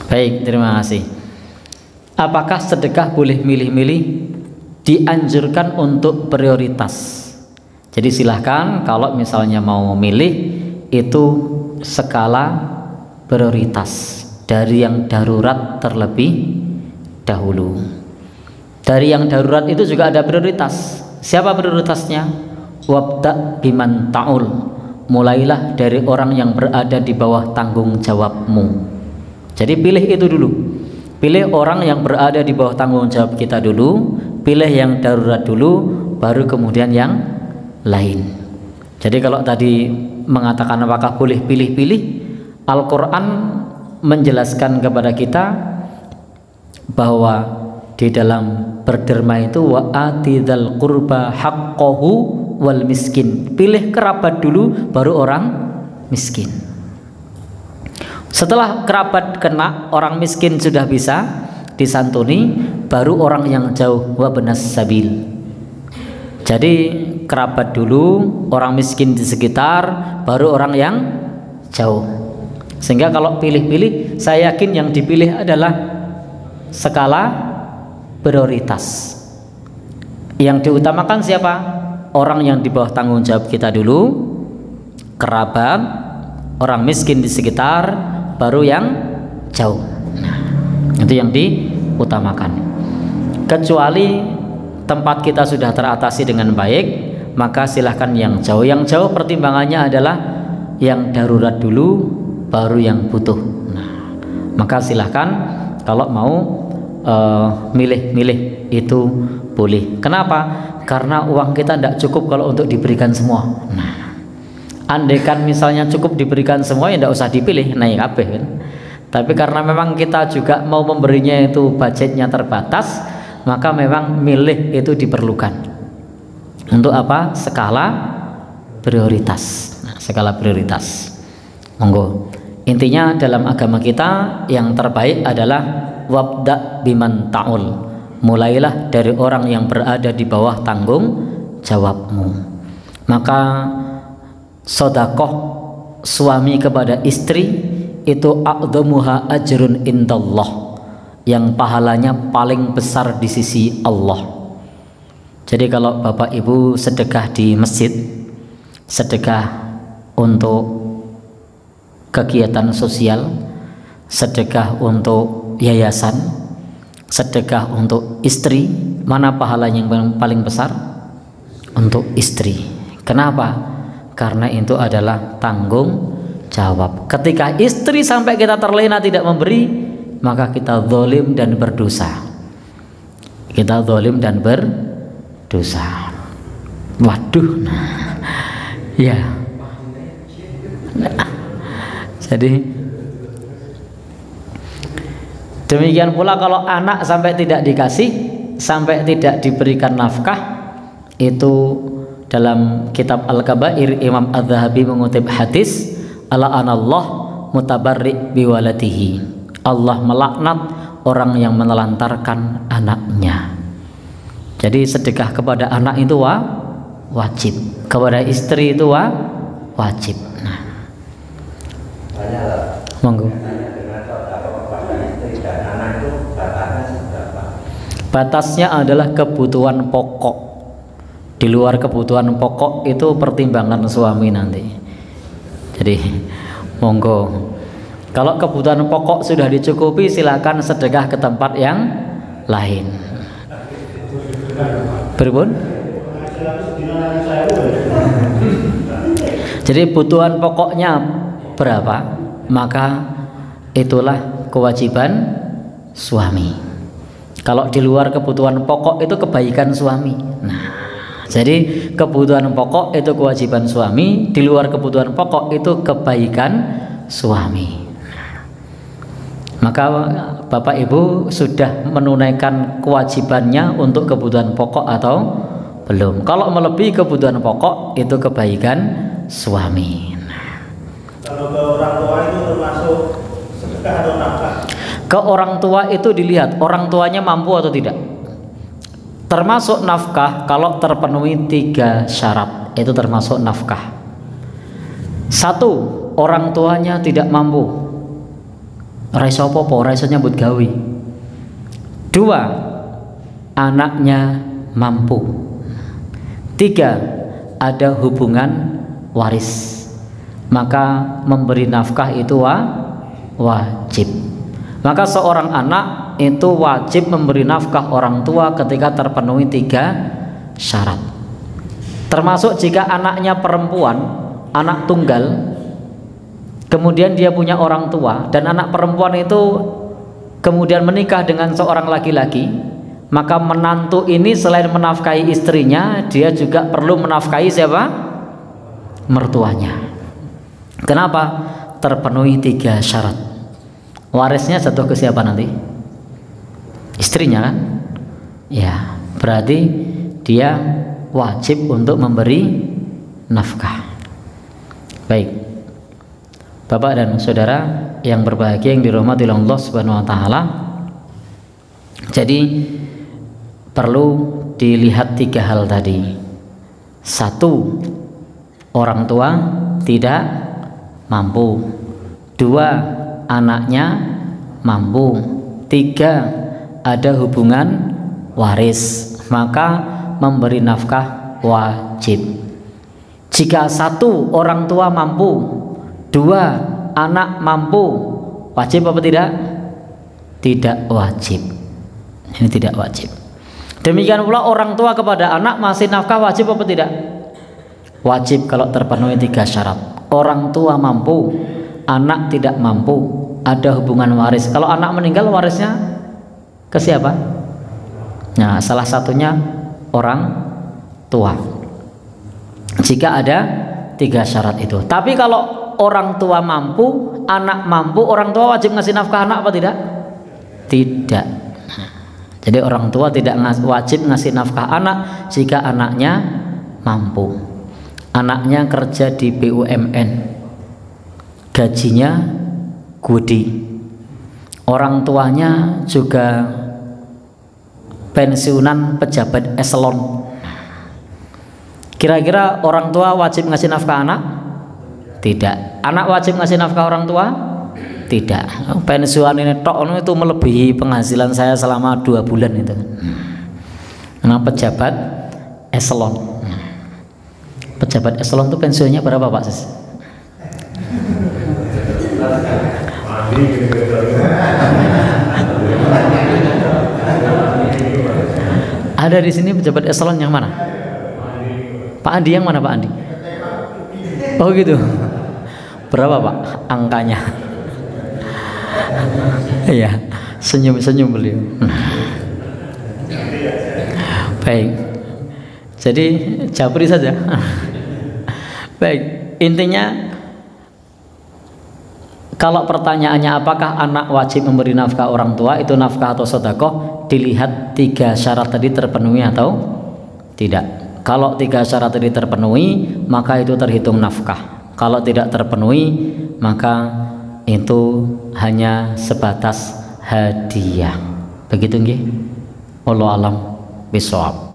Baik, terima kasih. Apakah sedekah boleh milih-milih? Dianjurkan untuk prioritas. Jadi silahkan kalau misalnya mau memilih itu skala prioritas dari yang darurat terlebih dahulu. Dari yang darurat itu juga ada prioritas. Siapa prioritasnya? Wabda biman ta'ul. Mulailah dari orang yang berada di bawah tanggung jawabmu. Jadi pilih itu dulu. Pilih orang yang berada di bawah tanggung jawab kita dulu, pilih yang darurat dulu, baru kemudian yang lain. Jadi kalau tadi mengatakan apakah boleh pilih-pilih, Al-Quran menjelaskan kepada kita bahwa di dalam berderma itu wa atidzal qurba haqqahu wal miskin. Pilih kerabat dulu, baru orang miskin. Setelah kerabat kena, orang miskin sudah bisa disantuni, baru orang yang jauh, wa benas sabil. Jadi kerabat dulu, orang miskin di sekitar, baru orang yang jauh. Sehingga kalau pilih-pilih, saya yakin yang dipilih adalah skala prioritas. Yang diutamakan siapa? Orang yang di bawah tanggung jawab kita dulu, kerabat, orang miskin di sekitar, baru yang jauh. Nah, itu yang diutamakan. Kecuali tempat kita sudah teratasi dengan baik, maka silahkan yang jauh. Yang jauh pertimbangannya adalah yang darurat dulu, baru yang butuh. Nah, maka silahkan kalau mau milih-milih itu boleh. Kenapa? Karena uang kita tidak cukup kalau untuk diberikan semua. Nah, andaikan misalnya cukup diberikan semua, ya tidak usah dipilih, naik kabeh kan. Tapi karena memang kita juga mau memberinya itu budgetnya terbatas, maka memang milih itu diperlukan. Untuk apa? Skala prioritas. Nah, skala prioritas. Monggo. Intinya dalam agama kita yang terbaik adalah wabda biman ta'ul. Mulailah dari orang yang berada di bawah tanggung jawabmu. Maka sedekah suami kepada istri itu a'dhamuha ajrun indallah, yang pahalanya paling besar di sisi Allah. Jadi kalau Bapak Ibu sedekah di masjid, sedekah untuk kegiatan sosial, sedekah untuk yayasan, sedekah untuk istri, mana pahalanya yang paling besar? Untuk istri. Kenapa? Karena itu adalah tanggung jawab. Ketika istri sampai kita terlena tidak memberi, maka kita zalim dan berdosa. Kita zalim dan berdosa. Waduh, ya. Jadi demikian pula kalau anak sampai tidak dikasih, sampai tidak diberikan nafkah, itu dalam kitab Al-Kabair Imam Az-Zahabi mengutip hadis, la'anallah mutabarri biwaladihi. Allah melaknat orang yang menelantarkan anaknya. Jadi sedekah kepada anak itu wajib, kepada istri itu wajib. Nah, monggo. Batasnya adalah kebutuhan pokok. Di luar kebutuhan pokok itu pertimbangan suami nanti. Jadi monggo. Kalau kebutuhan pokok sudah dicukupi, silakan sedekah ke tempat yang lain. Berpun? Jadi kebutuhan pokoknya berapa, maka itulah kewajiban suami. Kalau di luar kebutuhan pokok itu kebaikan suami. Nah, jadi kebutuhan pokok itu kewajiban suami, di luar kebutuhan pokok itu kebaikan suami. Maka Bapak Ibu sudah menunaikan kewajibannya untuk kebutuhan pokok atau belum? Kalau melebihi kebutuhan pokok itu kebaikan suami. Kalau ke orang tua itu termasuk sedekah atau nafkah? Ke orang tua itu dilihat orang tuanya mampu atau tidak. Termasuk nafkah kalau terpenuhi 3 syarat, itu termasuk nafkah. 1, orang tuanya tidak mampu. ora iso apa-apa, ora iso nyambut gawe. 2, anaknya mampu. 3, ada hubungan waris, maka memberi nafkah itu wajib. Maka seorang anak itu wajib memberi nafkah orang tua ketika terpenuhi 3 syarat. Termasuk jika anaknya perempuan, anak tunggal, kemudian dia punya orang tua, dan anak perempuan itu kemudian menikah dengan seorang laki-laki, maka menantu ini selain menafkahi istrinya, dia juga perlu menafkahi siapa? Mertuanya. Kenapa? Terpenuhi 3 syarat. Warisnya jatuh ke siapa nanti? Istrinya kan? Ya, berarti dia wajib untuk memberi nafkah. Baik, Bapak dan saudara yang berbahagia yang dirahmati Allah Subhanahu wa taala. Jadi perlu dilihat 3 hal tadi. 1, orang tua tidak mampu. 2, anaknya mampu. 3, ada hubungan waris, maka memberi nafkah wajib. Jika 1, orang tua mampu, 2, anak mampu, wajib apa tidak? Tidak wajib. Ini tidak wajib. Demikian pula orang tua kepada anak masih nafkah wajib apa tidak? Wajib kalau terpenuhi 3 syarat. Orang tua mampu, anak tidak mampu, ada hubungan waris. Kalau anak meninggal, warisnya ke siapa? Nah, salah satunya orang tua. Jika ada 3 syarat itu. Tapi kalau orang tua mampu, anak mampu, orang tua wajib ngasih nafkah anak apa tidak? Tidak. Jadi orang tua tidak wajib ngasih nafkah anak jika anaknya mampu. Anaknya kerja di BUMN, gajinya gede, orang tuanya juga pensiunan pejabat eselon. Kira-kira orang tua wajib ngasih nafkah anak? Tidak. Anak wajib ngasih nafkah orang tua? Tidak. Pensiunan ini tok itu melebihi penghasilan saya selama 2 bulan itu. Karena pejabat eselon. Pejabat eselon itu pensiunnya berapa Pak Sis? Ada di sini pejabat eselon yang mana? Pak Andi yang mana Pak Andi? Oh gitu. Berapa Pak angkanya? Iya, senyum-senyum beliau. Baik. Jadi japri saja. Baik, intinya kalau pertanyaannya apakah anak wajib memberi nafkah orang tua, itu nafkah atau sedekah, dilihat 3 syarat tadi terpenuhi atau tidak. Kalau 3 syarat tadi terpenuhi, maka itu terhitung nafkah. Kalau tidak terpenuhi, maka itu hanya sebatas hadiah. Begitu nggih? Wallahu alam bishawab.